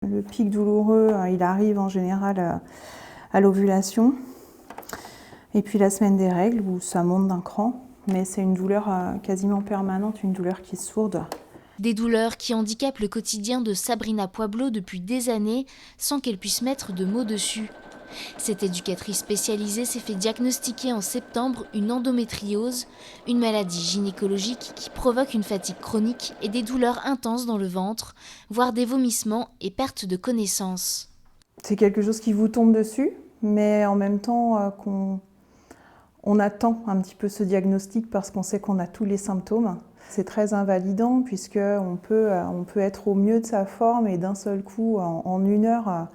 Le pic douloureux, il arrive en général à l'ovulation. Et puis la semaine des règles, où ça monte d'un cran. Mais c'est une douleur quasiment permanente, une douleur qui est sourde. Des douleurs qui handicapent le quotidien de Sabrina Pueblo depuis des années, sans qu'elle puisse mettre de mots dessus. Cette éducatrice spécialisée s'est fait diagnostiquer en septembre une endométriose, une maladie gynécologique qui provoque une fatigue chronique et des douleurs intenses dans le ventre, voire des vomissements et perte de connaissance. C'est quelque chose qui vous tombe dessus, mais en même temps on attend un petit peu ce diagnostic parce qu'on sait qu'on a tous les symptômes. C'est très invalidant puisqu'on peut être au mieux de sa forme et d'un seul coup, en une heure,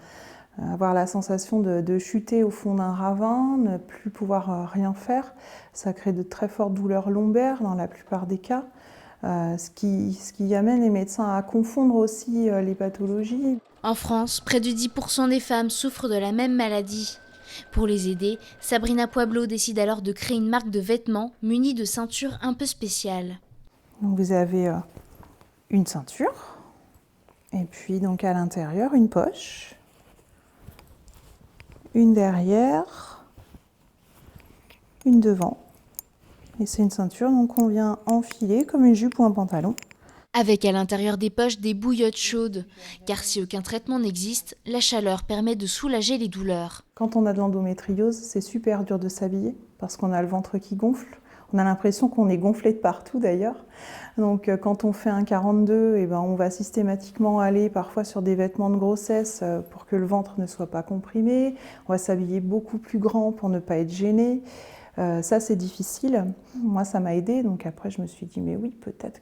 avoir la sensation de chuter au fond d'un ravin, ne plus pouvoir rien faire. Ça crée de très fortes douleurs lombaires dans la plupart des cas, ce qui amène les médecins à confondre aussi les pathologies. En France, près de 10% des femmes souffrent de la même maladie. Pour les aider, Sabrina Pueblo décide alors de créer une marque de vêtements munie de ceintures un peu spéciales. Donc vous avez une ceinture, et puis donc à l'intérieur une poche, une derrière, une devant. Et c'est une ceinture donc qu'on vient enfiler comme une jupe ou un pantalon. Avec à l'intérieur des poches des bouillottes chaudes, car si aucun traitement n'existe, la chaleur permet de soulager les douleurs. Quand on a de l'endométriose, c'est super dur de s'habiller parce qu'on a le ventre qui gonfle. On a l'impression qu'on est gonflé de partout d'ailleurs. Donc quand on fait un 42, on va systématiquement aller parfois sur des vêtements de grossesse pour que le ventre ne soit pas comprimé. On va s'habiller beaucoup plus grand pour ne pas être gêné. Ça c'est difficile. Moi ça m'a aidée, donc après je me suis dit mais oui, peut-être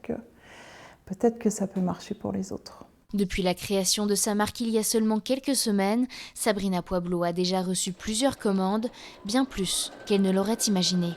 que ça peut marcher pour les autres. Depuis la création de sa marque il y a seulement quelques semaines, Sabrina Pueblo a déjà reçu plusieurs commandes, bien plus qu'elle ne l'aurait imaginé.